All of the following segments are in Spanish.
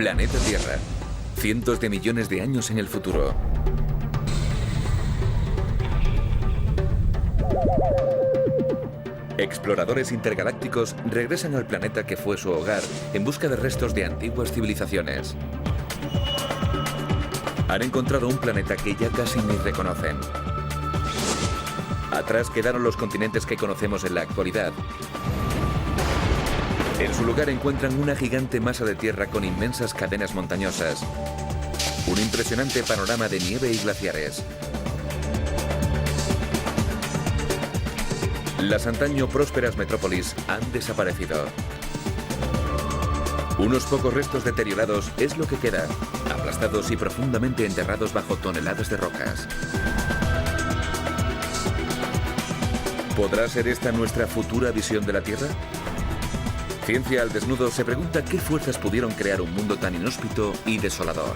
Planeta Tierra. Cientos de millones de años en el futuro. Exploradores intergalácticos regresan al planeta que fue su hogar en busca de restos de antiguas civilizaciones. Han encontrado un planeta que ya casi ni reconocen. Atrás quedaron los continentes que conocemos en la actualidad. En su lugar encuentran una gigante masa de tierra con inmensas cadenas montañosas. Un impresionante panorama de nieve y glaciares. Las antaño prósperas metrópolis han desaparecido. Unos pocos restos deteriorados es lo que queda, aplastados y profundamente enterrados bajo toneladas de rocas. ¿Podrá ser esta nuestra futura visión de la Tierra? Ciencia al Desnudo se pregunta qué fuerzas pudieron crear un mundo tan inhóspito y desolador.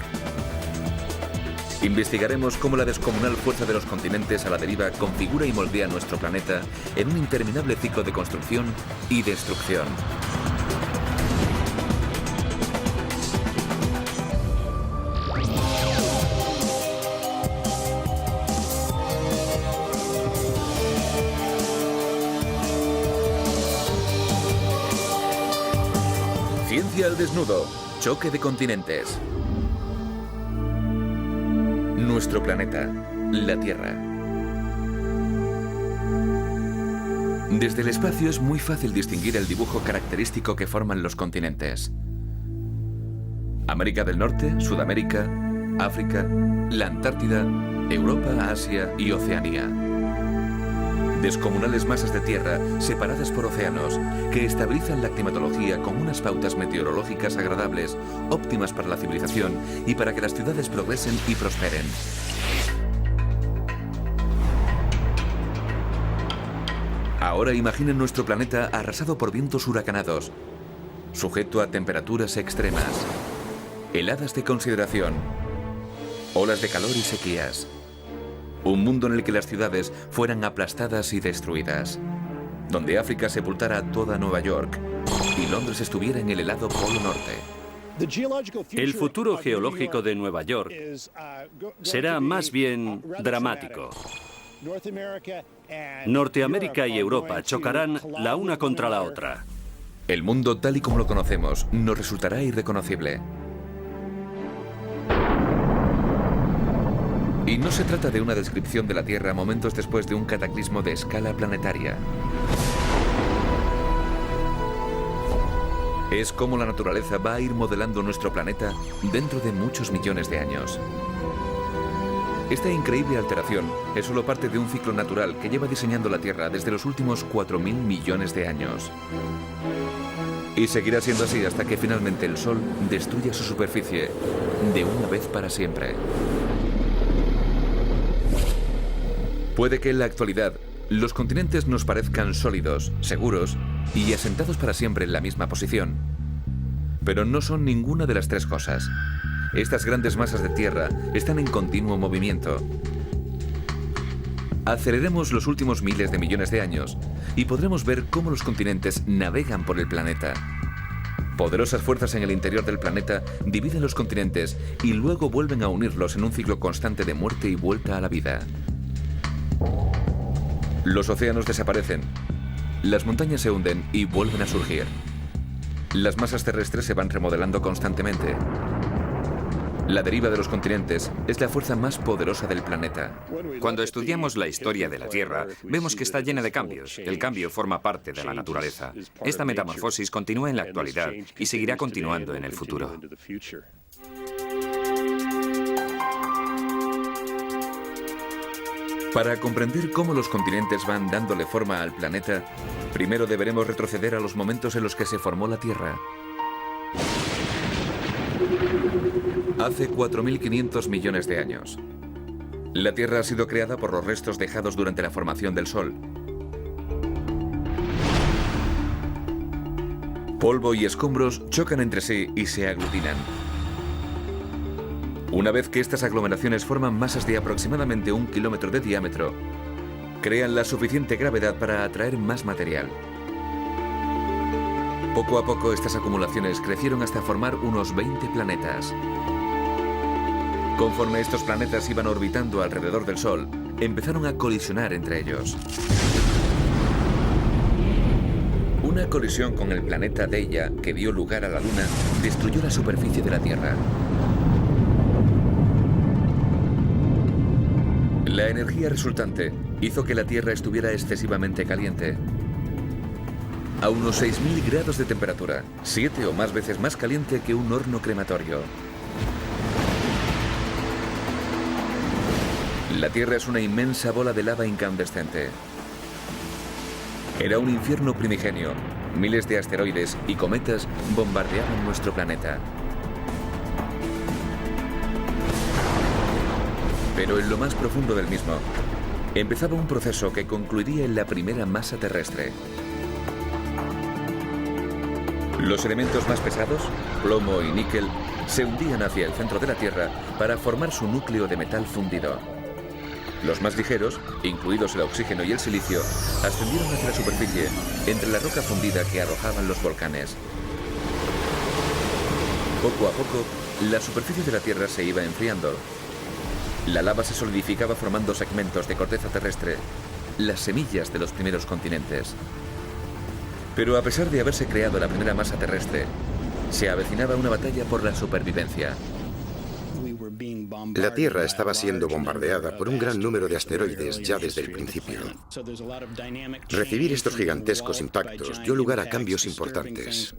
Investigaremos cómo la descomunal fuerza de los continentes a la deriva configura y moldea nuestro planeta en un interminable ciclo de construcción y destrucción. Ciencia al Desnudo. Choque de continentes. Nuestro planeta, la Tierra. Desde el espacio es muy fácil distinguir el dibujo característico que forman los continentes. América del Norte, Sudamérica, África, la Antártida, Europa, Asia y Oceanía. Descomunales masas de tierra separadas por océanos que estabilizan la climatología con unas pautas meteorológicas agradables, óptimas para la civilización y para que las ciudades progresen y prosperen. Ahora imaginen nuestro planeta arrasado por vientos huracanados, sujeto a temperaturas extremas, heladas de consideración, olas de calor y sequías. Un mundo en el que las ciudades fueran aplastadas y destruidas. Donde África sepultara toda Nueva York y Londres estuviera en el helado Polo Norte. El futuro geológico de Nueva York será más bien dramático. Norteamérica y Europa chocarán la una contra la otra. El mundo tal y como lo conocemos nos resultará irreconocible. Y no se trata de una descripción de la Tierra momentos después de un cataclismo de escala planetaria. Es como la naturaleza va a ir modelando nuestro planeta dentro de muchos millones de años. Esta increíble alteración es solo parte de un ciclo natural que lleva diseñando la Tierra desde los últimos 4.000 millones de años. Y seguirá siendo así hasta que finalmente el Sol destruya su superficie de una vez para siempre. Puede que en la actualidad los continentes nos parezcan sólidos, seguros y asentados para siempre en la misma posición. Pero no son ninguna de las tres cosas. Estas grandes masas de tierra están en continuo movimiento. Aceleremos los últimos miles de millones de años y podremos ver cómo los continentes navegan por el planeta. Poderosas fuerzas en el interior del planeta dividen los continentes y luego vuelven a unirlos en un ciclo constante de muerte y vuelta a la vida. Los océanos desaparecen, las montañas se hunden y vuelven a surgir. Las masas terrestres se van remodelando constantemente. La deriva de los continentes es la fuerza más poderosa del planeta. Cuando estudiamos la historia de la Tierra, vemos que está llena de cambios. El cambio forma parte de la naturaleza. Esta metamorfosis continúa en la actualidad y seguirá continuando en el futuro. Para comprender cómo los continentes van dándole forma al planeta, primero deberemos retroceder a los momentos en los que se formó la Tierra. Hace 4.500 millones de años. La Tierra ha sido creada por los restos dejados durante la formación del Sol. Polvo y escombros chocan entre sí y se aglutinan. Una vez que estas aglomeraciones forman masas de aproximadamente 1 kilómetro de diámetro, crean la suficiente gravedad para atraer más material. Poco a poco estas acumulaciones crecieron hasta formar unos 20 planetas. Conforme estos planetas iban orbitando alrededor del Sol, empezaron a colisionar entre ellos. Una colisión con el planeta Deia, que dio lugar a la Luna, destruyó la superficie de la Tierra. La energía resultante hizo que la Tierra estuviera excesivamente caliente. A unos 6.000 grados de temperatura, 7 o más veces más caliente que un horno crematorio. La Tierra es una inmensa bola de lava incandescente. Era un infierno primigenio. Miles de asteroides y cometas bombardeaban nuestro planeta. Pero en lo más profundo del mismo, empezaba un proceso que concluiría en la primera masa terrestre. Los elementos más pesados, plomo y níquel, se hundían hacia el centro de la Tierra para formar su núcleo de metal fundido. Los más ligeros, incluidos el oxígeno y el silicio, ascendieron hacia la superficie, entre la roca fundida que arrojaban los volcanes. Poco a poco, la superficie de la Tierra se iba enfriando. La lava se solidificaba formando segmentos de corteza terrestre, las semillas de los primeros continentes. Pero a pesar de haberse creado la primera masa terrestre, se avecinaba una batalla por la supervivencia. La Tierra estaba siendo bombardeada por un gran número de asteroides ya desde el principio. Recibir estos gigantescos impactos dio lugar a cambios importantes.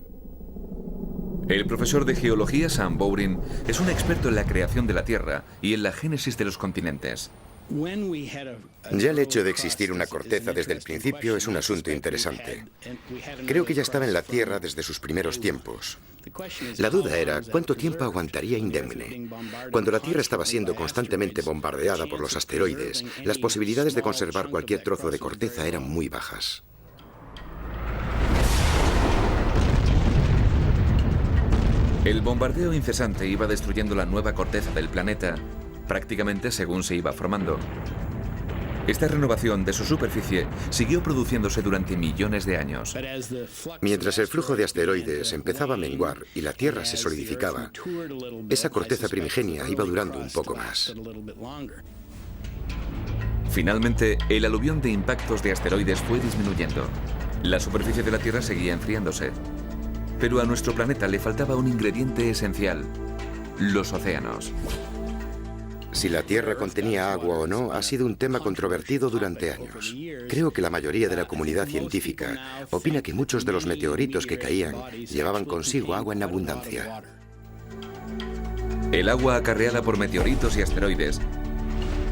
El profesor de geología Sam Bowring es un experto en la creación de la Tierra y en la génesis de los continentes. Ya el hecho de existir una corteza desde el principio es un asunto interesante. Creo que ya estaba en la Tierra desde sus primeros tiempos. La duda era cuánto tiempo aguantaría indemne. Cuando la Tierra estaba siendo constantemente bombardeada por los asteroides, las posibilidades de conservar cualquier trozo de corteza eran muy bajas. El bombardeo incesante iba destruyendo la nueva corteza del planeta, prácticamente según se iba formando. Esta renovación de su superficie siguió produciéndose durante millones de años. Mientras el flujo de asteroides empezaba a menguar y la Tierra se solidificaba, esa corteza primigenia iba durando un poco más. Finalmente, el aluvión de impactos de asteroides fue disminuyendo. La superficie de la Tierra seguía enfriándose. Pero a nuestro planeta le faltaba un ingrediente esencial: los océanos. Si la Tierra contenía agua o no ha sido un tema controvertido durante años. Creo que la mayoría de la comunidad científica opina que muchos de los meteoritos que caían llevaban consigo agua en abundancia. El agua acarreada por meteoritos y asteroides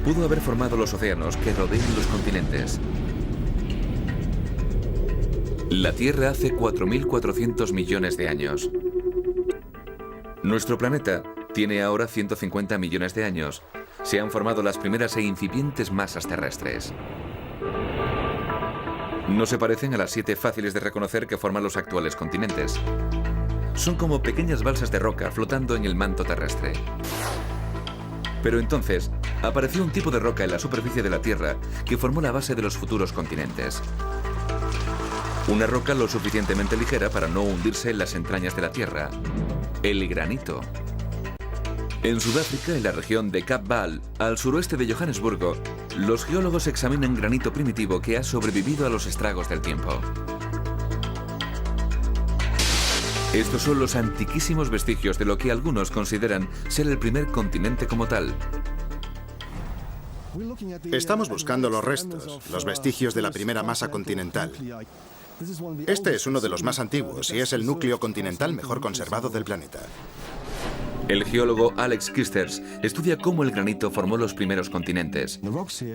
pudo haber formado los océanos que rodean los continentes. La Tierra hace 4.400 millones de años. Nuestro planeta tiene ahora 150 millones de años. Se han formado las primeras e incipientes masas terrestres. No se parecen a las 7 fáciles de reconocer que forman los actuales continentes. Son como pequeñas balsas de roca flotando en el manto terrestre. Pero entonces apareció un tipo de roca en la superficie de la Tierra que formó la base de los futuros continentes. Una roca lo suficientemente ligera para no hundirse en las entrañas de la Tierra: el granito. En Sudáfrica, en la región de Cap Baal, al suroeste de Johannesburgo, los geólogos examinan granito primitivo que ha sobrevivido a los estragos del tiempo. Estos son los antiquísimos vestigios de lo que algunos consideran ser el primer continente como tal. Estamos buscando los restos, los vestigios de la primera masa continental. Este es uno de los más antiguos y es el núcleo continental mejor conservado del planeta. El geólogo Alex Kisters estudia cómo el granito formó los primeros continentes.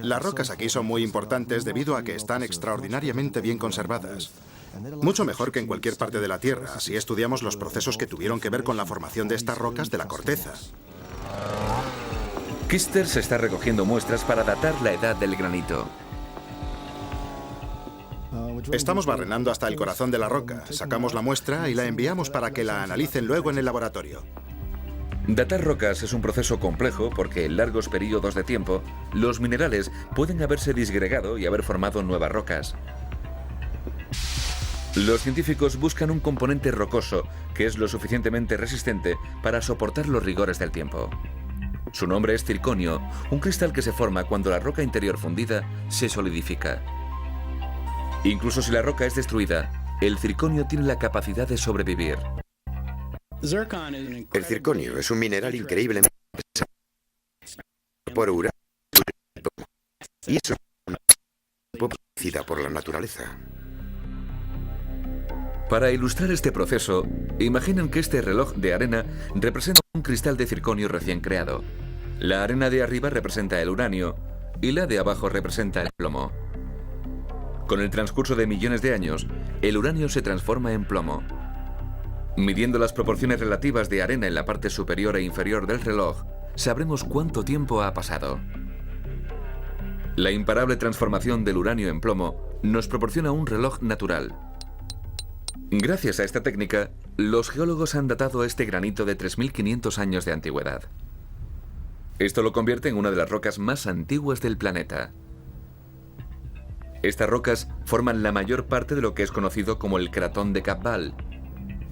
Las rocas aquí son muy importantes debido a que están extraordinariamente bien conservadas. Mucho mejor que en cualquier parte de la Tierra, si estudiamos los procesos que tuvieron que ver con la formación de estas rocas de la corteza. Kisters está recogiendo muestras para datar la edad del granito. Estamos barrenando hasta el corazón de la roca, sacamos la muestra y la enviamos para que la analicen luego en el laboratorio. Datar rocas es un proceso complejo porque en largos periodos de tiempo los minerales pueden haberse disgregado y haber formado nuevas rocas. Los científicos buscan un componente rocoso que es lo suficientemente resistente para soportar los rigores del tiempo. Su nombre es circonio, un cristal que se forma cuando la roca interior fundida se solidifica. Incluso si la roca es destruida, el circonio tiene la capacidad de sobrevivir. El circonio es un mineral increíblemente pesado por uranio y eso es producida por la naturaleza. Para ilustrar este proceso, imaginen que este reloj de arena representa un cristal de circonio recién creado. La arena de arriba representa el uranio y la de abajo representa el plomo. Con el transcurso de millones de años, el uranio se transforma en plomo. Midiendo las proporciones relativas de arena en la parte superior e inferior del reloj, sabremos cuánto tiempo ha pasado. La imparable transformación del uranio en plomo nos proporciona un reloj natural. Gracias a esta técnica, los geólogos han datado este granito de 3.500 años de antigüedad. Esto lo convierte en una de las rocas más antiguas del planeta. Estas rocas forman la mayor parte de lo que es conocido como el cratón de Cabval.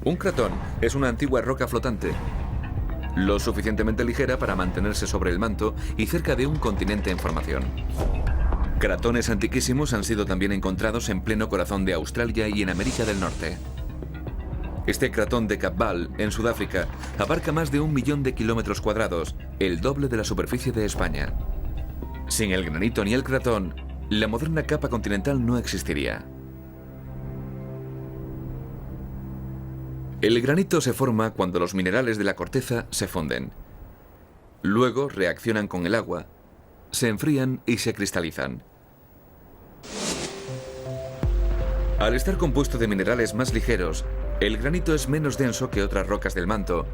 Un cratón es una antigua roca flotante, lo suficientemente ligera para mantenerse sobre el manto y cerca de un continente en formación. Cratones antiquísimos han sido también encontrados en pleno corazón de Australia y en América del Norte. Este cratón de Cabval, en Sudáfrica, abarca más de 1 millón de kilómetros cuadrados, el doble de la superficie de España. Sin el granito ni el cratón, la moderna capa continental no existiría. El granito se forma cuando los minerales de la corteza se funden. Luego reaccionan con el agua, se enfrían y se cristalizan. Al estar compuesto de minerales más ligeros, el granito es menos denso que otras rocas del manto,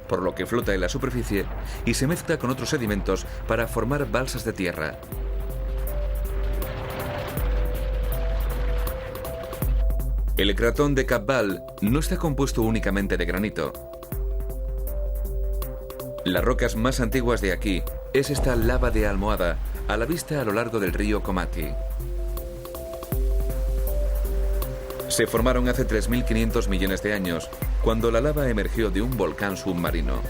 por lo que flota en la superficie y se mezcla con otros sedimentos para formar balsas de tierra. El cratón de Cabval no está compuesto únicamente de granito. Las rocas más antiguas de aquí es esta lava de almohada, a la vista a lo largo del río Komati. Se formaron hace 3.500 millones de años, cuando la lava emergió de un volcán submarino.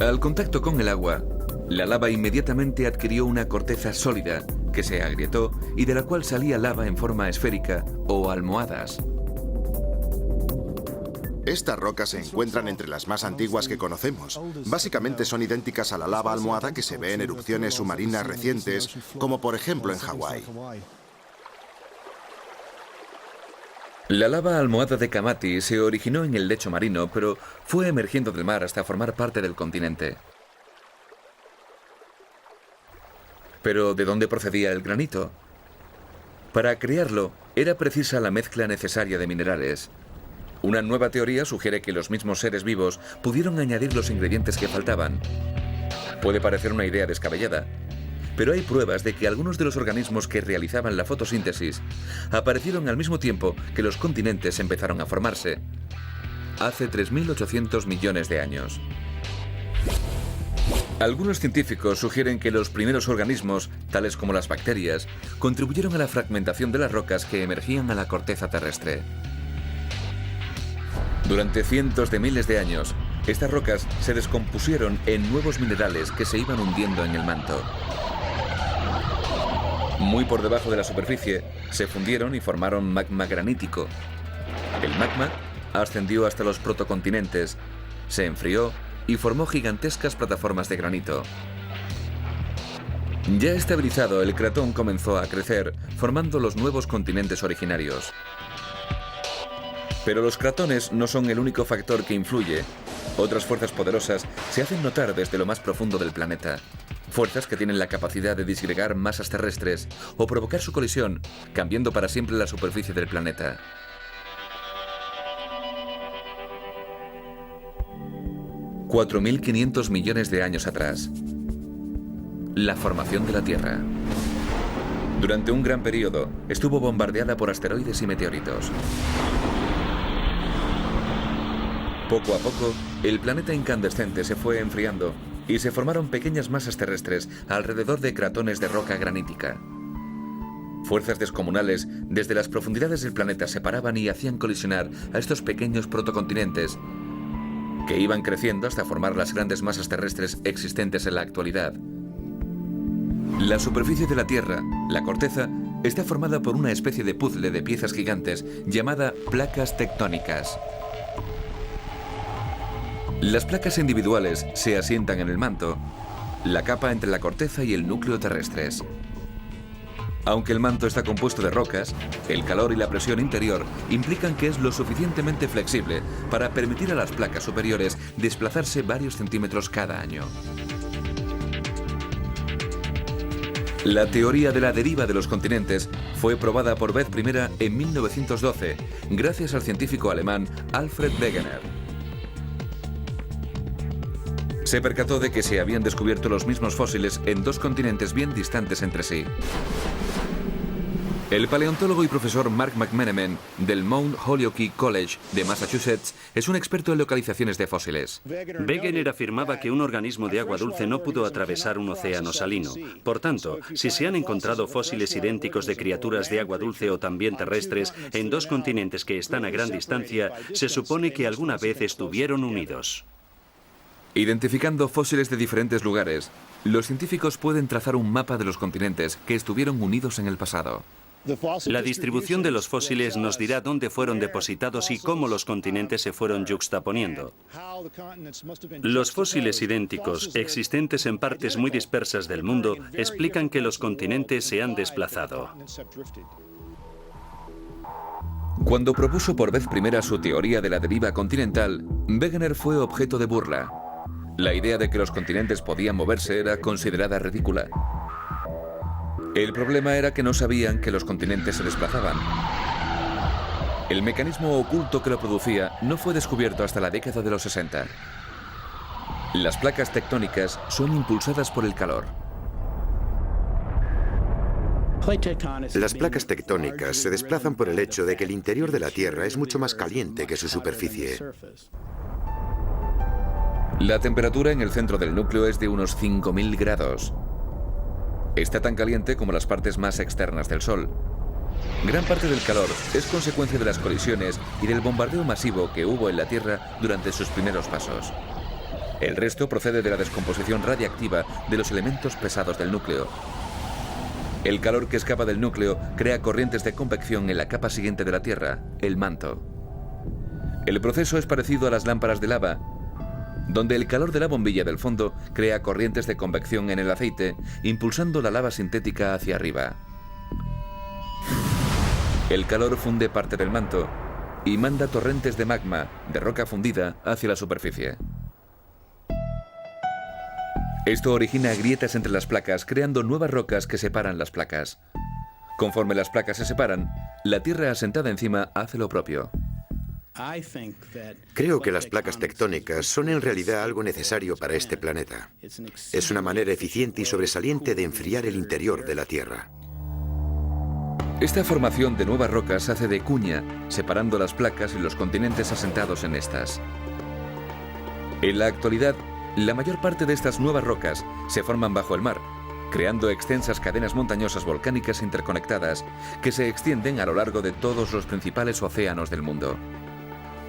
Al contacto con el agua, la lava inmediatamente adquirió una corteza sólida que se agrietó y de la cual salía lava en forma esférica o almohadas. Estas rocas se encuentran entre las más antiguas que conocemos. Básicamente son idénticas a la lava almohada que se ve en erupciones submarinas recientes, como por ejemplo en Hawái. La lava almohada de Komati se originó en el lecho marino, pero fue emergiendo del mar hasta formar parte del continente. ¿Pero de dónde procedía el granito? Para crearlo, era precisa la mezcla necesaria de minerales. Una nueva teoría sugiere que los mismos seres vivos pudieron añadir los ingredientes que faltaban. Puede parecer una idea descabellada, pero hay pruebas de que algunos de los organismos que realizaban la fotosíntesis aparecieron al mismo tiempo que los continentes empezaron a formarse, hace 3.800 millones de años. Algunos científicos sugieren que los primeros organismos, tales como las bacterias, contribuyeron a la fragmentación de las rocas que emergían a la corteza terrestre. Durante cientos de miles de años, estas rocas se descompusieron en nuevos minerales que se iban hundiendo en el manto. Muy por debajo de la superficie, se fundieron y formaron magma granítico. El magma ascendió hasta los protocontinentes, se enfrió y formó gigantescas plataformas de granito. Ya estabilizado, el cratón comenzó a crecer, formando los nuevos continentes originarios. Pero los cratones no son el único factor que influye. Otras fuerzas poderosas se hacen notar desde lo más profundo del planeta. Fuerzas que tienen la capacidad de disgregar masas terrestres o provocar su colisión, cambiando para siempre la superficie del planeta. $4.500 millones de años atrás. La formación de la Tierra. Durante un gran periodo, estuvo bombardeada por asteroides y meteoritos. Poco a poco, el planeta incandescente se fue enfriando y se formaron pequeñas masas terrestres alrededor de cratones de roca granítica. Fuerzas descomunales desde las profundidades del planeta separaban y hacían colisionar a estos pequeños protocontinentes que iban creciendo hasta formar las grandes masas terrestres existentes en la actualidad. La superficie de la Tierra, la corteza, está formada por una especie de puzzle de piezas gigantes llamada placas tectónicas. Las placas individuales se asientan en el manto, la capa entre la corteza y el núcleo terrestres. Aunque el manto está compuesto de rocas, el calor y la presión interior implican que es lo suficientemente flexible para permitir a las placas superiores desplazarse varios centímetros cada año. La teoría de la deriva de los continentes fue probada por vez primera en 1912, gracias al científico alemán Alfred Wegener. Se percató de que se habían descubierto los mismos fósiles en dos continentes bien distantes entre sí. El paleontólogo y profesor Mark McMenamin del Mount Holyoke College de Massachusetts es un experto en localizaciones de fósiles. Wegener afirmaba que un organismo de agua dulce no pudo atravesar un océano salino. Por tanto, si se han encontrado fósiles idénticos de criaturas de agua dulce o también terrestres en dos continentes que están a gran distancia, se supone que alguna vez estuvieron unidos. Identificando fósiles de diferentes lugares, los científicos pueden trazar un mapa de los continentes que estuvieron unidos en el pasado. La distribución de los fósiles nos dirá dónde fueron depositados y cómo los continentes se fueron yuxtaponiendo. Los fósiles idénticos, existentes en partes muy dispersas del mundo, explican que los continentes se han desplazado. Cuando propuso por vez primera su teoría de la deriva continental, Wegener fue objeto de burla. La idea de que los continentes podían moverse era considerada ridícula. El problema era que no sabían que los continentes se desplazaban. El mecanismo oculto que lo producía no fue descubierto hasta la década de los 60. Las placas tectónicas son impulsadas por el calor. Las placas tectónicas se desplazan por el hecho de que el interior de la Tierra es mucho más caliente que su superficie. La temperatura en el centro del núcleo es de unos 5000 grados. Está tan caliente como las partes más externas del Sol. Gran parte del calor es consecuencia de las colisiones y del bombardeo masivo que hubo en la Tierra durante sus primeros pasos. El resto procede de la descomposición radiactiva de los elementos pesados del núcleo. El calor que escapa del núcleo crea corrientes de convección en la capa siguiente de la Tierra, el manto. El proceso es parecido a las lámparas de lava, donde el calor de la bombilla del fondo crea corrientes de convección en el aceite, impulsando la lava sintética hacia arriba. El calor funde parte del manto y manda torrentes de magma, de roca fundida, hacia la superficie. Esto origina grietas entre las placas, creando nuevas rocas que separan las placas. Conforme las placas se separan, la Tierra asentada encima hace lo propio. Creo que las placas tectónicas son en realidad algo necesario para este planeta. Es una manera eficiente y sobresaliente de enfriar el interior de la Tierra. Esta formación de nuevas rocas hace de cuña, separando las placas y los continentes asentados en estas. En la actualidad, la mayor parte de estas nuevas rocas se forman bajo el mar, creando extensas cadenas montañosas volcánicas interconectadas que se extienden a lo largo de todos los principales océanos del mundo.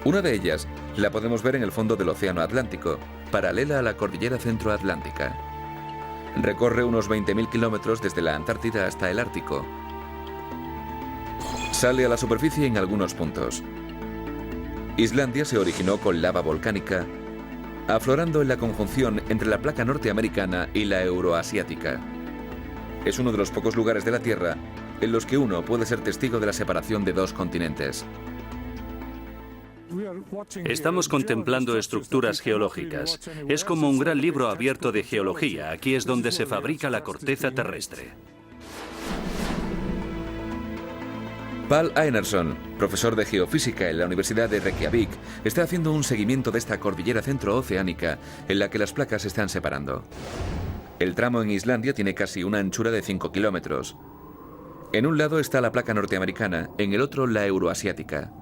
Una de ellas la podemos ver en el fondo del Océano Atlántico, paralela a la cordillera centroatlántica. Recorre unos 20.000 kilómetros desde la Antártida hasta el Ártico. Sale a la superficie en algunos puntos. Islandia se originó con lava volcánica, aflorando en la conjunción entre la placa norteamericana y la euroasiática. Es uno de los pocos lugares de la Tierra en los que uno puede ser testigo de la separación de dos continentes. Estamos contemplando estructuras geológicas. Es como un gran libro abierto de geología. Aquí es donde se fabrica la corteza terrestre. Pál Einarsson, profesor de geofísica en la Universidad de Reykjavik, está haciendo un seguimiento de esta cordillera centrooceánica en la que las placas se están separando. El tramo en Islandia tiene casi una anchura de 5 kilómetros. En un lado está la placa norteamericana, en el otro la euroasiática.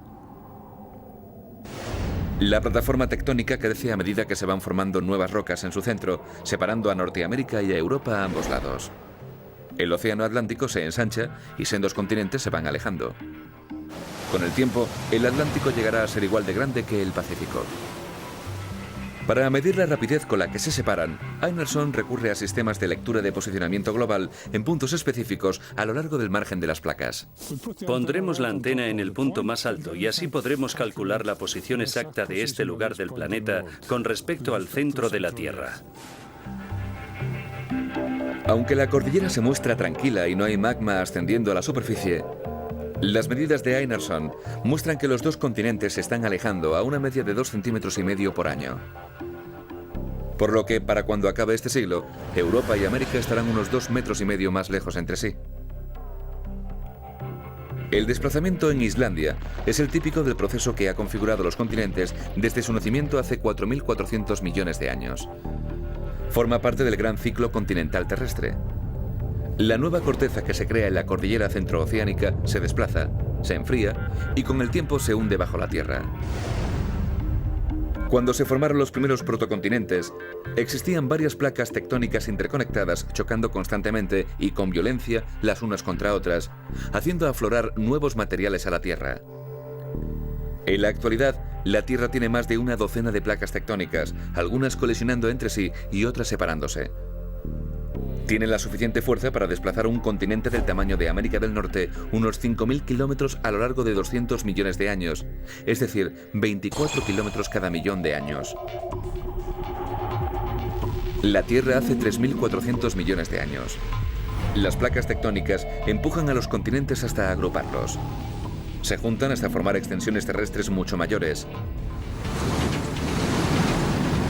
La plataforma tectónica crece a medida que se van formando nuevas rocas en su centro, separando a Norteamérica y a Europa a ambos lados. El océano Atlántico se ensancha y sendos continentes se van alejando. Con el tiempo, el Atlántico llegará a ser igual de grande que el Pacífico. Para medir la rapidez con la que se separan, Einarson recurre a sistemas de lectura de posicionamiento global en puntos específicos a lo largo del margen de las placas. Pondremos la antena en el punto más alto y así podremos calcular la posición exacta de este lugar del planeta con respecto al centro de la Tierra. Aunque la cordillera se muestra tranquila y no hay magma ascendiendo a la superficie, las medidas de Einarson muestran que los dos continentes se están alejando a una media de 2,5 centímetros por año. Por lo que, para cuando acabe este siglo, Europa y América estarán unos 2,5 metros más lejos entre sí. El desplazamiento en Islandia es el típico del proceso que ha configurado los continentes desde su nacimiento hace 4.400 millones de años. Forma parte del gran ciclo continental terrestre. La nueva corteza que se crea en la cordillera centrooceánica se desplaza, se enfría y con el tiempo se hunde bajo la Tierra. Cuando se formaron los primeros protocontinentes, existían varias placas tectónicas interconectadas chocando constantemente y con violencia las unas contra otras, haciendo aflorar nuevos materiales a la Tierra. En la actualidad, la Tierra tiene más de una docena de placas tectónicas, algunas colisionando entre sí y otras separándose. Tiene la suficiente fuerza para desplazar un continente del tamaño de América del Norte unos 5.000 kilómetros a lo largo de 200 millones de años, es decir, 24 kilómetros cada millón de años. La Tierra hace 3.400 millones de años. Las placas tectónicas empujan a los continentes hasta agruparlos. Se juntan hasta formar extensiones terrestres mucho mayores.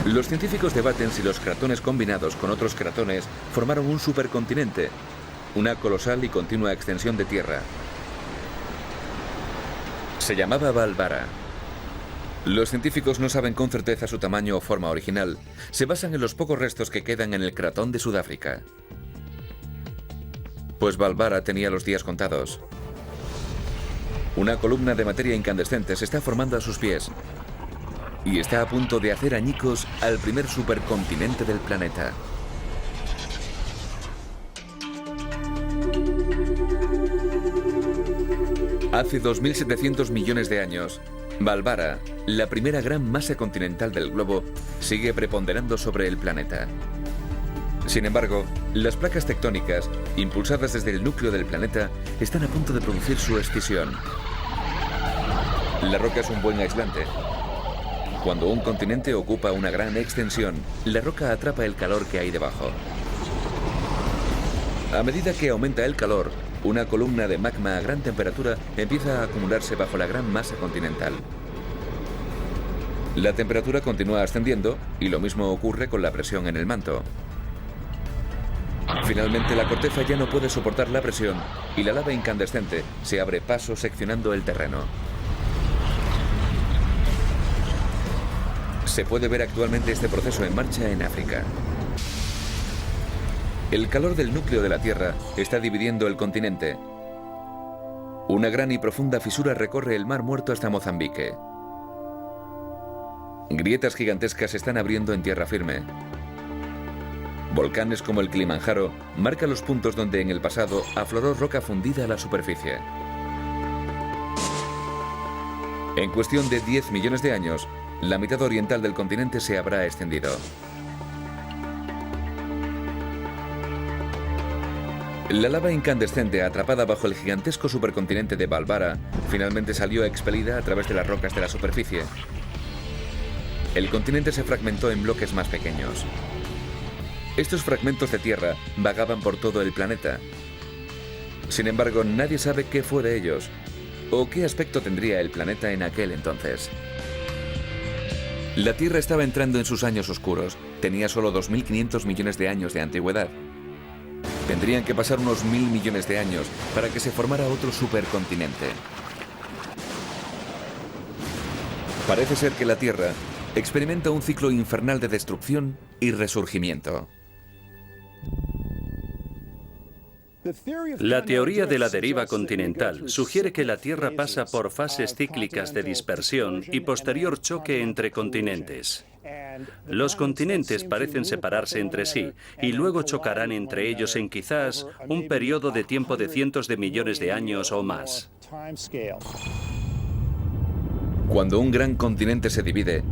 Los científicos debaten si los cratones combinados con otros cratones formaron un supercontinente, una colosal y continua extensión de tierra. Se llamaba Valvara. Los científicos no saben con certeza su tamaño o forma original. Se basan en los pocos restos que quedan en el cratón de Sudáfrica. Pues Valvara tenía los días contados. Una columna de materia incandescente se está formando a sus pies y está a punto de hacer añicos al primer supercontinente del planeta. Hace 2.700 millones de años, Valvara, la primera gran masa continental del globo, sigue preponderando sobre el planeta. Sin embargo, las placas tectónicas, impulsadas desde el núcleo del planeta, están a punto de producir su escisión. La roca es un buen aislante. Cuando un continente ocupa una gran extensión, la roca atrapa el calor que hay debajo. A medida que aumenta el calor, una columna de magma a gran temperatura empieza a acumularse bajo la gran masa continental. La temperatura continúa ascendiendo y lo mismo ocurre con la presión en el manto. Finalmente, la corteza ya no puede soportar la presión y la lava incandescente se abre paso seccionando el terreno. Se puede ver actualmente este proceso en marcha en África. El calor del núcleo de la Tierra está dividiendo el continente. Una gran y profunda fisura recorre el Mar Muerto hasta Mozambique. Grietas gigantescas se están abriendo en tierra firme. Volcanes como el Kilimanjaro marcan los puntos donde en el pasado afloró roca fundida a la superficie. En cuestión de 10 millones de años, la mitad oriental del continente se habrá extendido. La lava incandescente atrapada bajo el gigantesco supercontinente de Valvara finalmente salió expelida a través de las rocas de la superficie. El continente se fragmentó en bloques más pequeños. Estos fragmentos de tierra vagaban por todo el planeta. Sin embargo, nadie sabe qué fue de ellos o qué aspecto tendría el planeta en aquel entonces. La Tierra estaba entrando en sus años oscuros. Tenía solo 2.500 millones de años de antigüedad. Tendrían que pasar unos 1.000 millones de años para que se formara otro supercontinente. Parece ser que la Tierra experimenta un ciclo infernal de destrucción y resurgimiento. La teoría de la deriva continental sugiere que la Tierra pasa por fases cíclicas de dispersión y posterior choque entre continentes. Los continentes parecen separarse entre sí y luego chocarán entre ellos en quizás un periodo de tiempo de cientos de millones de años o más. Cuando un gran continente se divide,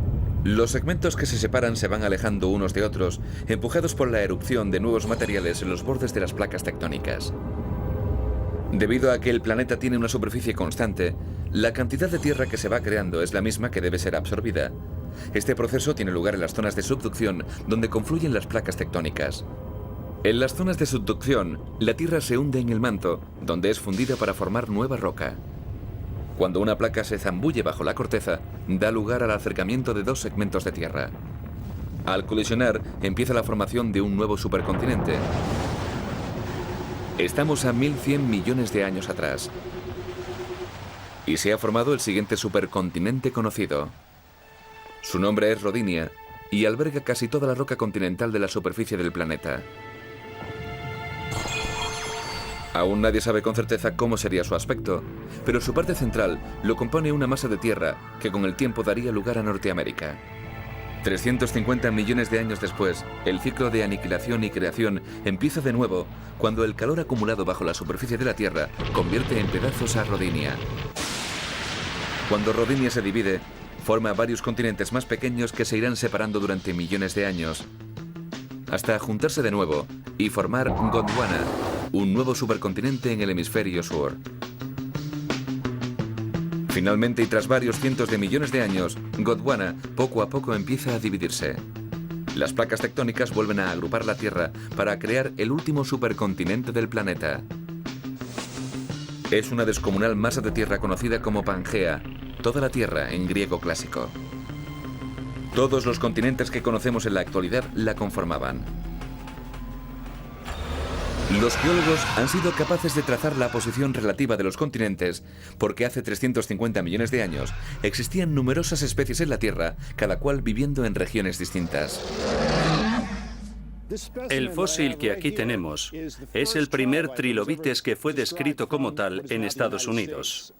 los segmentos que se separan se van alejando unos de otros, empujados por la erupción de nuevos materiales en los bordes de las placas tectónicas. Debido a que el planeta tiene una superficie constante, la cantidad de tierra que se va creando es la misma que debe ser absorbida. Este proceso tiene lugar en las zonas de subducción, donde confluyen las placas tectónicas. En las zonas de subducción, la tierra se hunde en el manto, donde es fundida para formar nueva roca. Cuando una placa se zambulle bajo la corteza, da lugar al acercamiento de dos segmentos de tierra. Al colisionar, empieza la formación de un nuevo supercontinente. Estamos a 1100 millones de años atrás. Y se ha formado el siguiente supercontinente conocido. Su nombre es Rodinia y alberga casi toda la roca continental de la superficie del planeta. Aún nadie sabe con certeza cómo sería su aspecto, pero su parte central lo compone una masa de tierra que con el tiempo daría lugar a Norteamérica. 350 millones de años después, el ciclo de aniquilación y creación empieza de nuevo cuando el calor acumulado bajo la superficie de la Tierra convierte en pedazos a Rodinia. Cuando Rodinia se divide, forma varios continentes más pequeños que se irán separando durante millones de años, hasta juntarse de nuevo y formar Gondwana, un nuevo supercontinente en el hemisferio sur. Finalmente, y tras varios cientos de millones de años, Gondwana poco a poco empieza a dividirse. Las placas tectónicas vuelven a agrupar la Tierra para crear el último supercontinente del planeta. Es una descomunal masa de tierra conocida como Pangea, toda la Tierra en griego clásico. Todos los continentes que conocemos en la actualidad la conformaban. Los geólogos han sido capaces de trazar la posición relativa de los continentes porque hace 350 millones de años existían numerosas especies en la Tierra, cada cual viviendo en regiones distintas. El fósil que aquí tenemos es el primer trilobites que fue descrito como tal en Estados Unidos.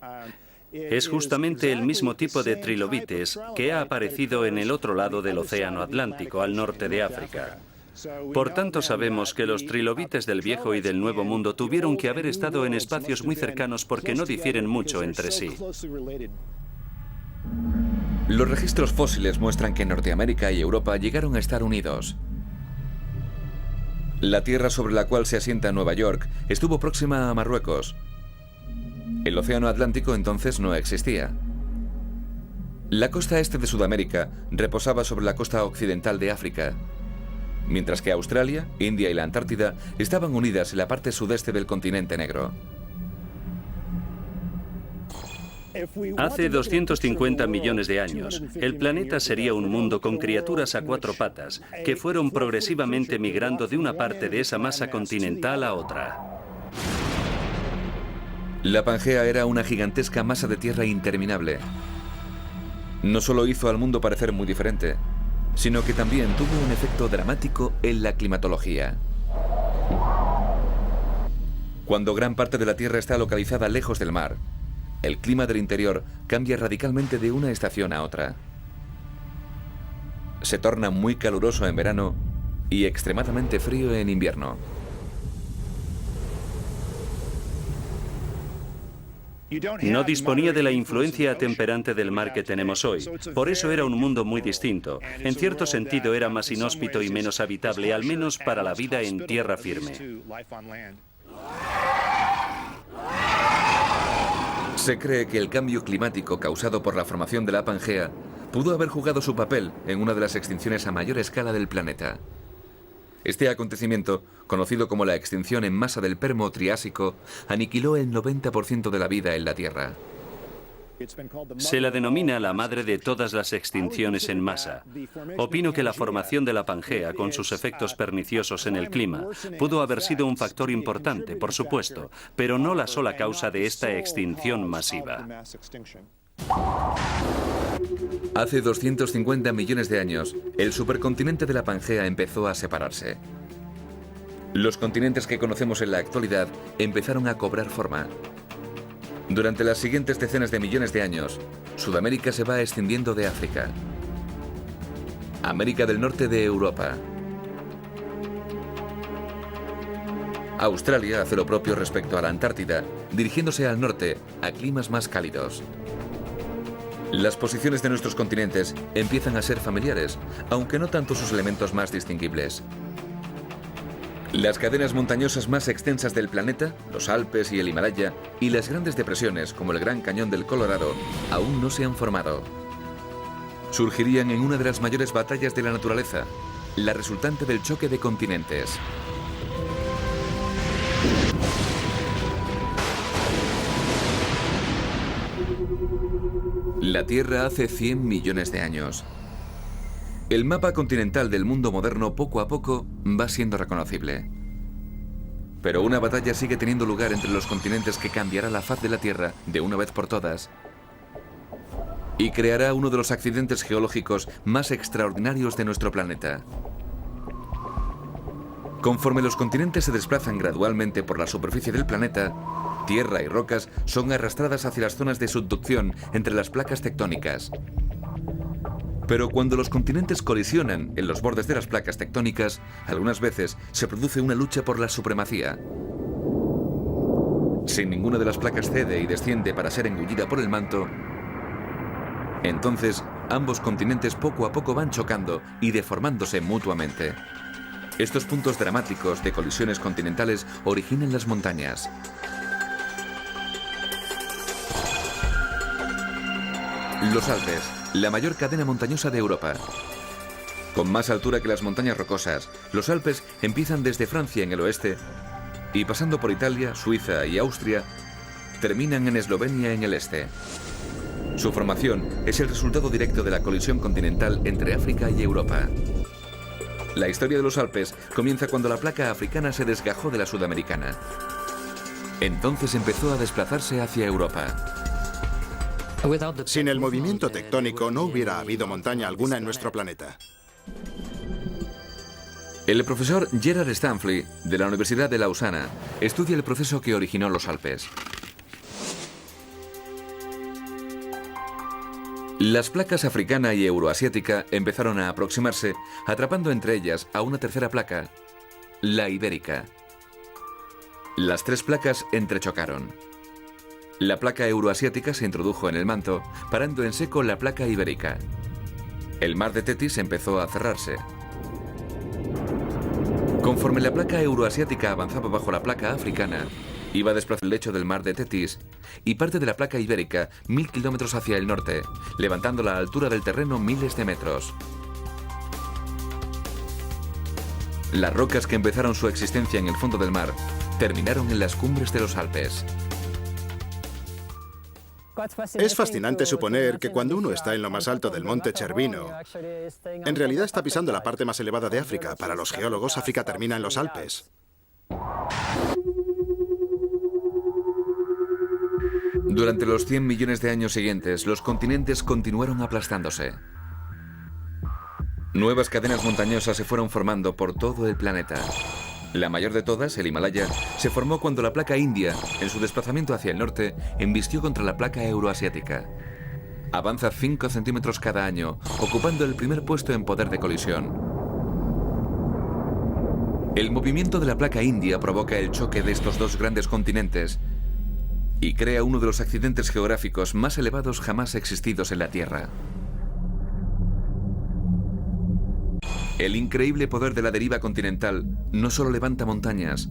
Es justamente el mismo tipo de trilobites que ha aparecido en el otro lado del Océano Atlántico, al norte de África. Por tanto, sabemos que los trilobites del Viejo y del Nuevo Mundo tuvieron que haber estado en espacios muy cercanos porque no difieren mucho entre sí. Los registros fósiles muestran que Norteamérica y Europa llegaron a estar unidos. La tierra sobre la cual se asienta Nueva York estuvo próxima a Marruecos. El Océano Atlántico entonces no existía. La costa este de Sudamérica reposaba sobre la costa occidental de África, mientras que Australia, India y la Antártida estaban unidas en la parte sudeste del continente negro. Hace 250 millones de años, el planeta sería un mundo con criaturas a cuatro patas, que fueron progresivamente migrando de una parte de esa masa continental a otra. La Pangea era una gigantesca masa de tierra interminable. No solo hizo al mundo parecer muy diferente, sino que también tuvo un efecto dramático en la climatología. Cuando gran parte de la Tierra está localizada lejos del mar, el clima del interior cambia radicalmente de una estación a otra. Se torna muy caluroso en verano y extremadamente frío en invierno. No disponía de la influencia atemperante del mar que tenemos hoy. Por eso era un mundo muy distinto. En cierto sentido era más inhóspito y menos habitable, al menos para la vida en tierra firme. Se cree que el cambio climático causado por la formación de la Pangea pudo haber jugado su papel en una de las extinciones a mayor escala del planeta. Este acontecimiento, conocido como la extinción en masa del Permo-Triásico, aniquiló el 90% de la vida en la Tierra. Se la denomina la madre de todas las extinciones en masa. Opino que la formación de la Pangea, con sus efectos perniciosos en el clima, pudo haber sido un factor importante, por supuesto, pero no la sola causa de esta extinción masiva. Hace 250 millones de años, el supercontinente de la Pangea empezó a separarse. Los continentes que conocemos en la actualidad empezaron a cobrar forma. Durante las siguientes decenas de millones de años, Sudamérica se va extendiendo de África. América del Norte de Europa. Australia hace lo propio respecto a la Antártida, dirigiéndose al norte, a climas más cálidos. Las posiciones de nuestros continentes empiezan a ser familiares, aunque no tanto sus elementos más distinguibles. Las cadenas montañosas más extensas del planeta, los Alpes y el Himalaya, y las grandes depresiones, como el Gran Cañón del Colorado, aún no se han formado. Surgirían en una de las mayores batallas de la naturaleza, la resultante del choque de continentes. La Tierra hace 100 millones de años. El mapa continental del mundo moderno poco a poco va siendo reconocible. Pero una batalla sigue teniendo lugar entre los continentes que cambiará la faz de la Tierra de una vez por todas y creará uno de los accidentes geológicos más extraordinarios de nuestro planeta. Conforme los continentes se desplazan gradualmente por la superficie del planeta, tierra y rocas son arrastradas hacia las zonas de subducción entre las placas tectónicas. Pero cuando los continentes colisionan en los bordes de las placas tectónicas, algunas veces se produce una lucha por la supremacía. Si ninguna de las placas cede y desciende para ser engullida por el manto, entonces ambos continentes poco a poco van chocando y deformándose mutuamente. Estos puntos dramáticos de colisiones continentales originan las montañas. Los Alpes, la mayor cadena montañosa de Europa. Con más altura que las montañas rocosas, los Alpes empiezan desde Francia en el oeste y pasando por Italia, Suiza y Austria, terminan en Eslovenia en el este. Su formación es el resultado directo de la colisión continental entre África y Europa. La historia de los Alpes comienza cuando la placa africana se desgajó de la sudamericana. Entonces empezó a desplazarse hacia Europa. Sin el movimiento tectónico no hubiera habido montaña alguna en nuestro planeta. El profesor Gerard Stanley, de la Universidad de Lausana, estudia el proceso que originó los Alpes. Las placas africana y euroasiática empezaron a aproximarse, atrapando entre ellas a una tercera placa, la ibérica. Las tres placas entrechocaron. La placa euroasiática se introdujo en el manto, parando en seco la placa ibérica. El mar de Tetis empezó a cerrarse. Conforme la placa euroasiática avanzaba bajo la placa africana, iba a desplazar el lecho del mar de Tetis y parte de la placa ibérica 1000 kilómetros hacia el norte, levantando la altura del terreno miles de metros. Las rocas que empezaron su existencia en el fondo del mar terminaron en las cumbres de los Alpes. Es fascinante suponer que cuando uno está en lo más alto del monte Cervino, en realidad está pisando la parte más elevada de África. Para los geólogos, África termina en los Alpes. Durante los 100 millones de años siguientes, los continentes continuaron aplastándose. Nuevas cadenas montañosas se fueron formando por todo el planeta. La mayor de todas, el Himalaya, se formó cuando la placa india, en su desplazamiento hacia el norte, embistió contra la placa euroasiática. Avanza 5 centímetros cada año, ocupando el primer puesto en poder de colisión. El movimiento de la placa india provoca el choque de estos dos grandes continentes y crea uno de los accidentes geográficos más elevados jamás existidos en la Tierra. El increíble poder de la deriva continental no solo levanta montañas,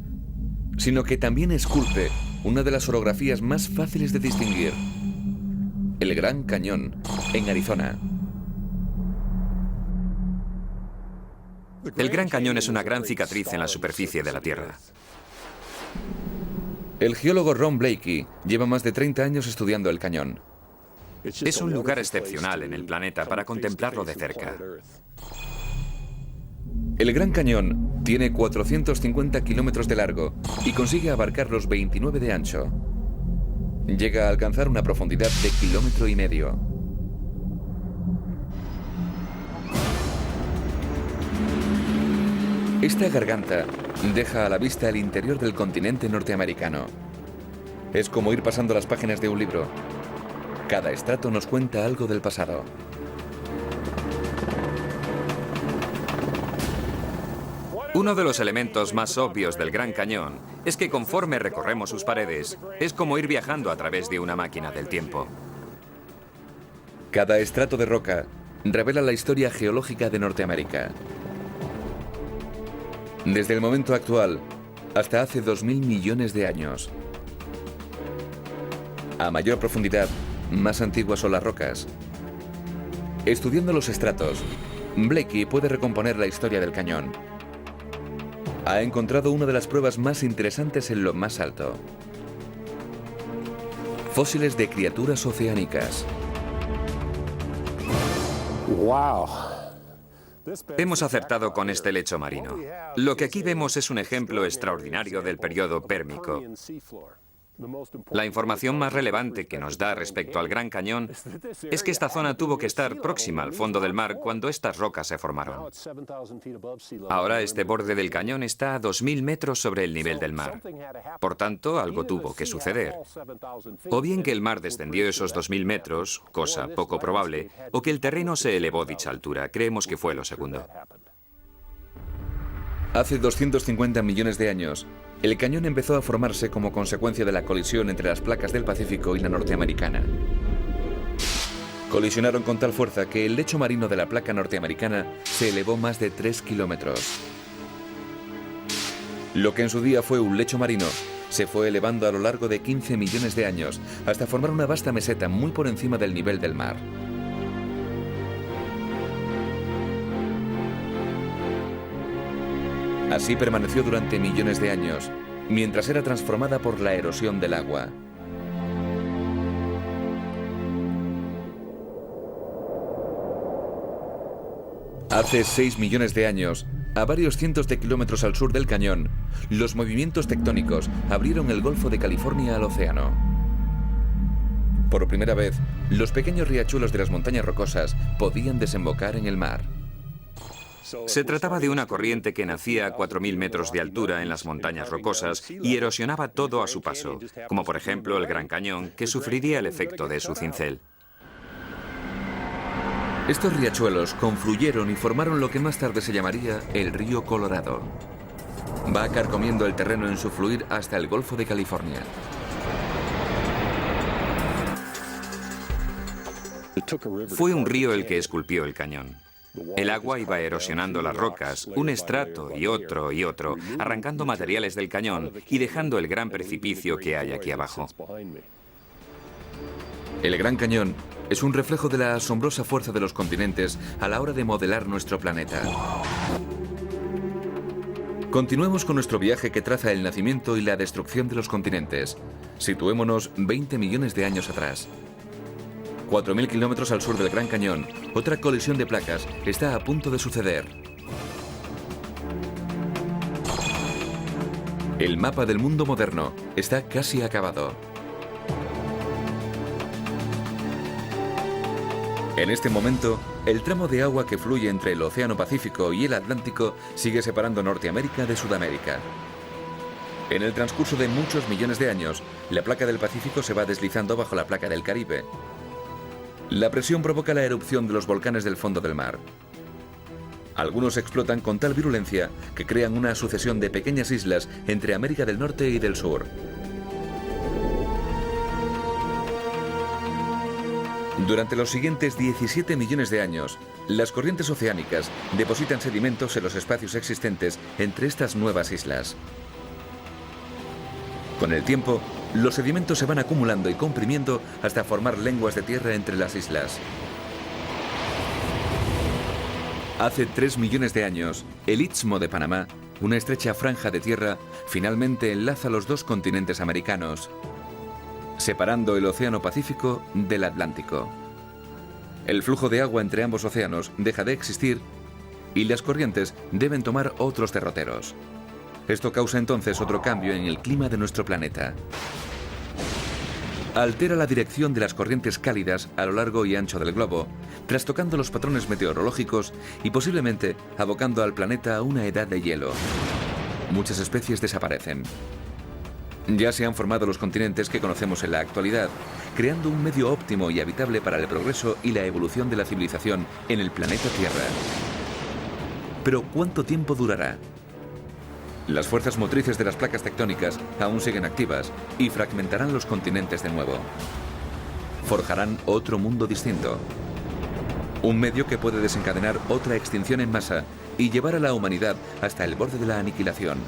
sino que también esculpe una de las orografías más fáciles de distinguir: el Gran Cañón, en Arizona. El Gran Cañón es una gran cicatriz en la superficie de la Tierra. El geólogo Ron Blakey lleva más de 30 años estudiando el cañón. Es un lugar excepcional en el planeta para contemplarlo de cerca. El Gran Cañón tiene 450 kilómetros de largo y consigue abarcar los 29 de ancho. Llega a alcanzar una profundidad de 1,5 kilómetros. Esta garganta deja a la vista el interior del continente norteamericano. Es como ir pasando las páginas de un libro. Cada estrato nos cuenta algo del pasado. Uno de los elementos más obvios del Gran Cañón es que conforme recorremos sus paredes, es como ir viajando a través de una máquina del tiempo. Cada estrato de roca revela la historia geológica de Norteamérica. Desde el momento actual hasta hace 2000 millones de años. A mayor profundidad, más antiguas son las rocas. Estudiando los estratos, Blakey puede recomponer la historia del cañón. Ha encontrado una de las pruebas más interesantes en lo más alto. Fósiles de criaturas oceánicas. ¡Wow! Hemos acertado con este lecho marino. Lo que aquí vemos es un ejemplo extraordinario del periodo pérmico. La información más relevante que nos da respecto al Gran Cañón es que esta zona tuvo que estar próxima al fondo del mar cuando estas rocas se formaron. Ahora este borde del cañón está a 2000 metros sobre el nivel del mar. Por tanto, algo tuvo que suceder. O bien que el mar descendió esos 2000 metros, cosa poco probable, o que el terreno se elevó dicha altura. Creemos que fue lo segundo. Hace 250 millones de años, el cañón empezó a formarse como consecuencia de la colisión entre las placas del Pacífico y la norteamericana. Colisionaron con tal fuerza que el lecho marino de la placa norteamericana se elevó más de 3 kilómetros. Lo que en su día fue un lecho marino se fue elevando a lo largo de 15 millones de años hasta formar una vasta meseta muy por encima del nivel del mar. Así permaneció durante millones de años, mientras era transformada por la erosión del agua. Hace 6 millones de años, a varios cientos de kilómetros al sur del cañón, los movimientos tectónicos abrieron el Golfo de California al océano. Por primera vez, los pequeños riachuelos de las montañas rocosas podían desembocar en el mar. Se trataba de una corriente que nacía a 4000 metros de altura en las montañas rocosas y erosionaba todo a su paso, como por ejemplo el Gran Cañón, que sufriría el efecto de su cincel. Estos riachuelos confluyeron y formaron lo que más tarde se llamaría el río Colorado. Va carcomiendo el terreno en su fluir hasta el Golfo de California. Fue un río el que esculpió el cañón. El agua iba erosionando las rocas, un estrato y otro, arrancando materiales del cañón y dejando el gran precipicio que hay aquí abajo. El Gran Cañón es un reflejo de la asombrosa fuerza de los continentes a la hora de modelar nuestro planeta. Continuemos con nuestro viaje que traza el nacimiento y la destrucción de los continentes. Situémonos 20 millones de años atrás. 4.000 kilómetros al sur del Gran Cañón, otra colisión de placas está a punto de suceder. El mapa del mundo moderno está casi acabado. En este momento, el tramo de agua que fluye entre el Océano Pacífico y el Atlántico sigue separando Norteamérica de Sudamérica. En el transcurso de muchos millones de años, la placa del Pacífico se va deslizando bajo la placa del Caribe. La presión provoca la erupción de los volcanes del fondo del mar. Algunos explotan con tal virulencia que crean una sucesión de pequeñas islas entre América del Norte y del Sur. Durante los siguientes 17 millones de años, las corrientes oceánicas depositan sedimentos en los espacios existentes entre estas nuevas islas. Con el tiempo, los sedimentos se van acumulando y comprimiendo hasta formar lenguas de tierra entre las islas. Hace 3 millones de años, el Istmo de Panamá, una estrecha franja de tierra, finalmente enlaza los dos continentes americanos, separando el Océano Pacífico del Atlántico. El flujo de agua entre ambos océanos deja de existir y las corrientes deben tomar otros derroteros. Esto causa entonces otro cambio en el clima de nuestro planeta. Altera la dirección de las corrientes cálidas a lo largo y ancho del globo, trastocando los patrones meteorológicos y posiblemente abocando al planeta a una edad de hielo. Muchas especies desaparecen. Ya se han formado los continentes que conocemos en la actualidad, creando un medio óptimo y habitable para el progreso y la evolución de la civilización en el planeta Tierra. Pero ¿cuánto tiempo durará? Las fuerzas motrices de las placas tectónicas aún siguen activas y fragmentarán los continentes de nuevo. Forjarán otro mundo distinto. Un medio que puede desencadenar otra extinción en masa y llevar a la humanidad hasta el borde de la aniquilación.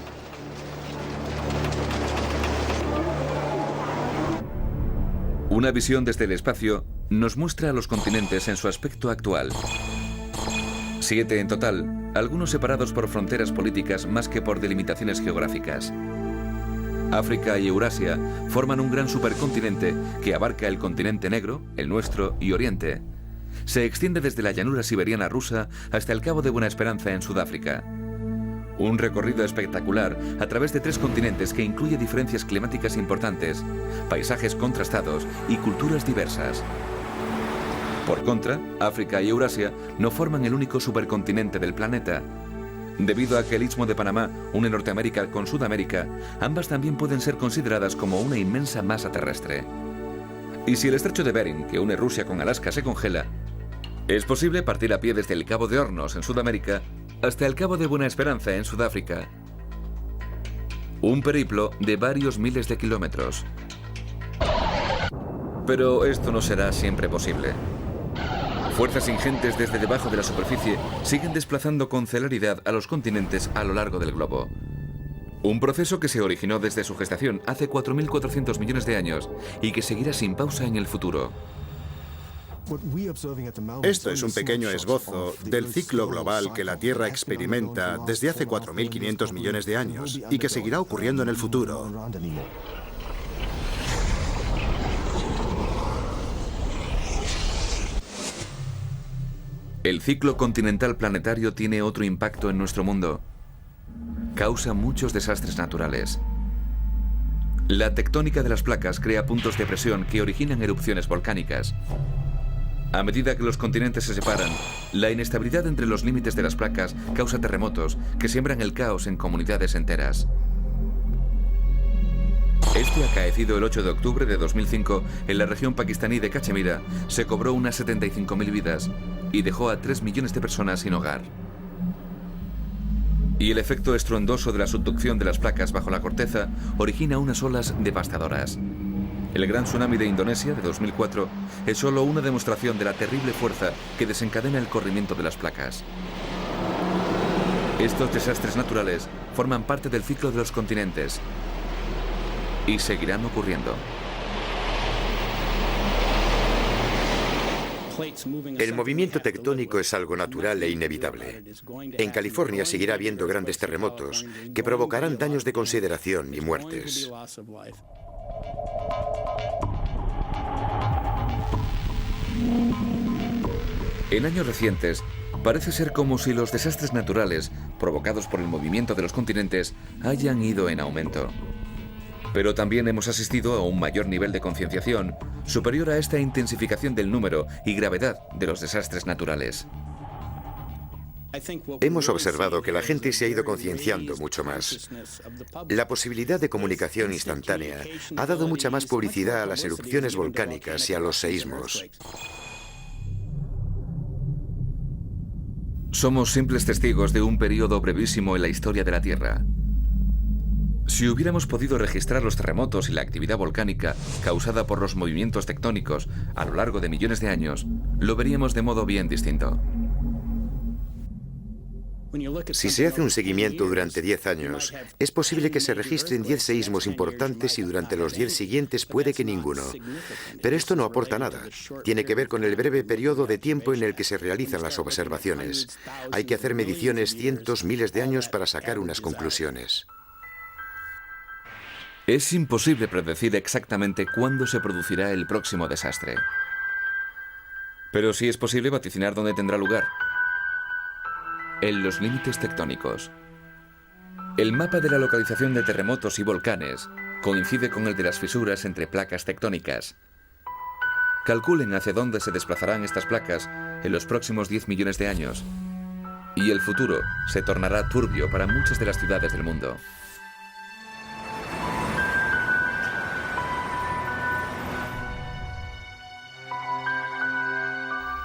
Una visión desde el espacio nos muestra a los continentes en su aspecto actual. 7 en total, algunos separados por fronteras políticas más que por delimitaciones geográficas. África y Eurasia forman un gran supercontinente que abarca el continente negro, el nuestro y Oriente. Se extiende desde la llanura siberiana rusa hasta el Cabo de Buena Esperanza en Sudáfrica. Un recorrido espectacular a través de 3 continentes que incluye diferencias climáticas importantes, paisajes contrastados y culturas diversas. Por contra, África y Eurasia no forman el único supercontinente del planeta. Debido a que el Istmo de Panamá une Norteamérica con Sudamérica, ambas también pueden ser consideradas como una inmensa masa terrestre. Y si el estrecho de Bering, que une Rusia con Alaska, se congela, es posible partir a pie desde el Cabo de Hornos en Sudamérica hasta el Cabo de Buena Esperanza en Sudáfrica. Un periplo de varios miles de kilómetros. Pero esto no será siempre posible. Fuerzas ingentes desde debajo de la superficie siguen desplazando con celeridad a los continentes a lo largo del globo. Un proceso que se originó desde su gestación hace 4.400 millones de años y que seguirá sin pausa en el futuro. Esto es un pequeño esbozo del ciclo global que la Tierra experimenta desde hace 4.500 millones de años y que seguirá ocurriendo en el futuro. El ciclo continental planetario tiene otro impacto en nuestro mundo. Causa muchos desastres naturales. La tectónica de las placas crea puntos de presión que originan erupciones volcánicas. A medida que los continentes se separan, la inestabilidad entre los límites de las placas causa terremotos que siembran el caos en comunidades enteras. Este acaecido el 8 de octubre de 2005 en la región pakistaní de Cachemira se cobró unas 75.000 vidas y dejó a 3 millones de personas sin hogar. Y el efecto estruendoso de la subducción de las placas bajo la corteza origina unas olas devastadoras. El gran tsunami de Indonesia de 2004 es solo una demostración de la terrible fuerza que desencadena el corrimiento de las placas. Estos desastres naturales forman parte del ciclo de los continentes y seguirán ocurriendo. El movimiento tectónico es algo natural e inevitable. En California seguirá habiendo grandes terremotos que provocarán daños de consideración y muertes. En años recientes, parece ser como si los desastres naturales provocados por el movimiento de los continentes hayan ido en aumento. Pero también hemos asistido a un mayor nivel de concienciación, superior a esta intensificación del número y gravedad de los desastres naturales. Hemos observado que la gente se ha ido concienciando mucho más. La posibilidad de comunicación instantánea ha dado mucha más publicidad a las erupciones volcánicas y a los seísmos. Somos simples testigos de un periodo brevísimo en la historia de la Tierra. Si hubiéramos podido registrar los terremotos y la actividad volcánica causada por los movimientos tectónicos a lo largo de millones de años, lo veríamos de modo bien distinto. Si se hace un seguimiento durante 10 años, es posible que se registren 10 seísmos importantes y durante los 10 siguientes puede que ninguno. Pero esto no aporta nada. Tiene que ver con el breve periodo de tiempo en el que se realizan las observaciones. Hay que hacer mediciones cientos, miles de años para sacar unas conclusiones. Es imposible predecir exactamente cuándo se producirá el próximo desastre. Pero sí es posible vaticinar dónde tendrá lugar. En los límites tectónicos. El mapa de la localización de terremotos y volcanes coincide con el de las fisuras entre placas tectónicas. Calculen hacia dónde se desplazarán estas placas en los próximos 10 millones de años. Y el futuro se tornará turbio para muchas de las ciudades del mundo.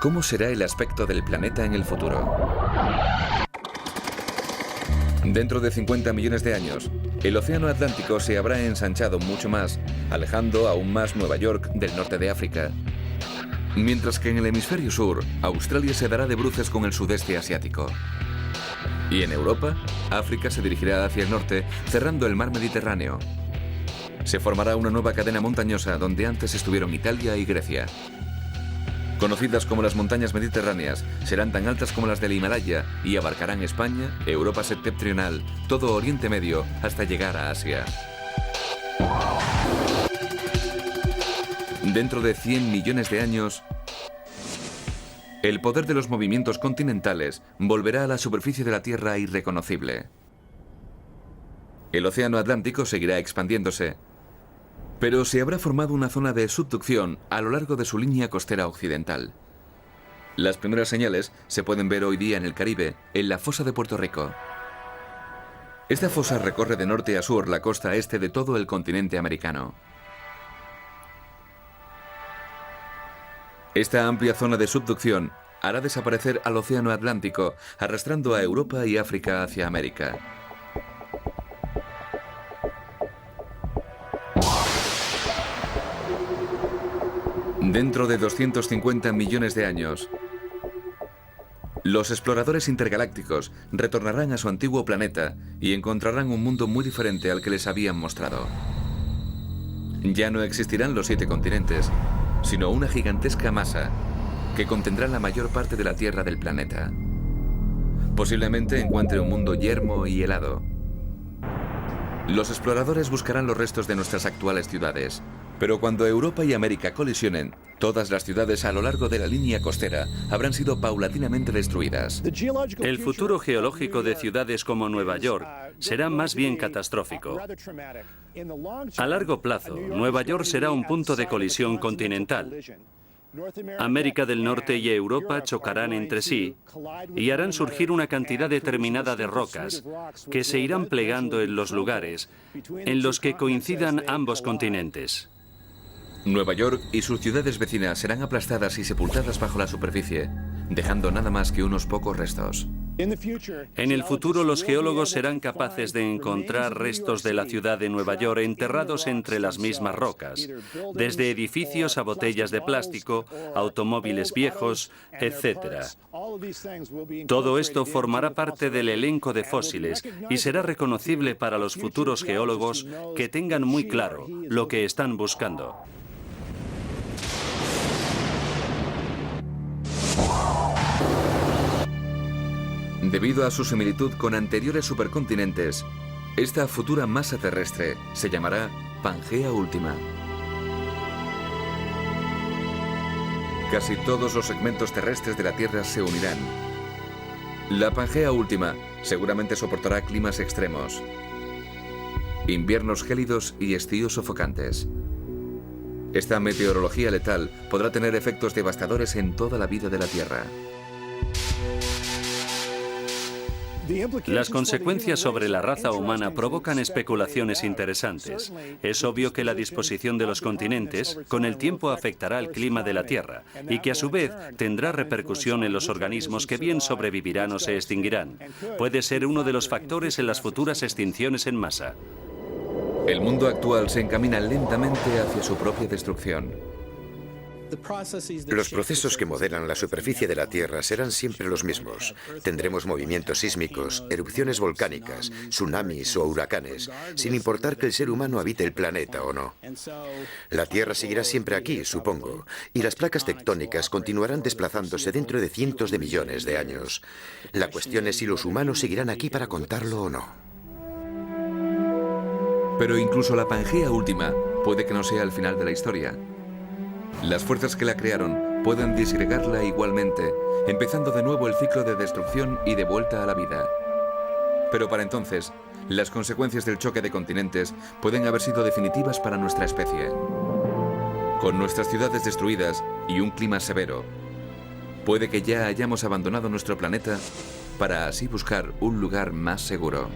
¿Cómo será el aspecto del planeta en el futuro? Dentro de 50 millones de años, el océano Atlántico se habrá ensanchado mucho más, alejando aún más Nueva York del norte de África. Mientras que en el hemisferio sur, Australia se dará de bruces con el sudeste asiático. Y en Europa, África se dirigirá hacia el norte, cerrando el mar Mediterráneo. Se formará una nueva cadena montañosa donde antes estuvieron Italia y Grecia. Conocidas como las montañas mediterráneas, serán tan altas como las del Himalaya y abarcarán España, Europa septentrional, todo Oriente Medio, hasta llegar a Asia. Dentro de 100 millones de años, el poder de los movimientos continentales volverá a la superficie de la Tierra irreconocible. El océano Atlántico seguirá expandiéndose, pero se habrá formado una zona de subducción a lo largo de su línea costera occidental. Las primeras señales se pueden ver hoy día en el Caribe, en la fosa de Puerto Rico. Esta fosa recorre de norte a sur la costa este de todo el continente americano. Esta amplia zona de subducción hará desaparecer al océano Atlántico, arrastrando a Europa y África hacia América. Dentro de 250 millones de años, los exploradores intergalácticos retornarán a su antiguo planeta y encontrarán un mundo muy diferente al que les habían mostrado. Ya no existirán los 7 continentes, sino una gigantesca masa que contendrá la mayor parte de la tierra del planeta. Posiblemente encuentre un mundo yermo y helado. Los exploradores buscarán los restos de nuestras actuales ciudades, pero cuando Europa y América colisionen, todas las ciudades a lo largo de la línea costera habrán sido paulatinamente destruidas. El futuro geológico de ciudades como Nueva York será más bien catastrófico. A largo plazo, Nueva York será un punto de colisión continental. América del Norte y Europa chocarán entre sí y harán surgir una cantidad determinada de rocas que se irán plegando en los lugares en los que coincidan ambos continentes. Nueva York y sus ciudades vecinas serán aplastadas y sepultadas bajo la superficie, dejando nada más que unos pocos restos. En el futuro, los geólogos serán capaces de encontrar restos de la ciudad de Nueva York enterrados entre las mismas rocas, desde edificios a botellas de plástico, automóviles viejos, etc. Todo esto formará parte del elenco de fósiles y será reconocible para los futuros geólogos que tengan muy claro lo que están buscando. Debido a su similitud con anteriores supercontinentes, esta futura masa terrestre se llamará Pangea Última. Casi todos los segmentos terrestres de la Tierra se unirán. La Pangea Última seguramente soportará climas extremos, inviernos gélidos y estíos sofocantes. Esta meteorología letal podrá tener efectos devastadores en toda la vida de la Tierra. Las consecuencias sobre la raza humana provocan especulaciones interesantes. Es obvio que la disposición de los continentes con el tiempo afectará al clima de la Tierra y que a su vez tendrá repercusión en los organismos que bien sobrevivirán o se extinguirán. Puede ser uno de los factores en las futuras extinciones en masa. El mundo actual se encamina lentamente hacia su propia destrucción. Los procesos que modelan la superficie de la Tierra serán siempre los mismos. Tendremos movimientos sísmicos, erupciones volcánicas, tsunamis o huracanes, sin importar que el ser humano habite el planeta o no. La Tierra seguirá siempre aquí, supongo, y las placas tectónicas continuarán desplazándose dentro de cientos de millones de años. La cuestión es si los humanos seguirán aquí para contarlo o no. Pero incluso la Pangea Última puede que no sea el final de la historia. Las fuerzas que la crearon pueden disgregarla igualmente, empezando de nuevo el ciclo de destrucción y de vuelta a la vida. Pero para entonces, las consecuencias del choque de continentes pueden haber sido definitivas para nuestra especie. Con nuestras ciudades destruidas y un clima severo, puede que ya hayamos abandonado nuestro planeta para así buscar un lugar más seguro.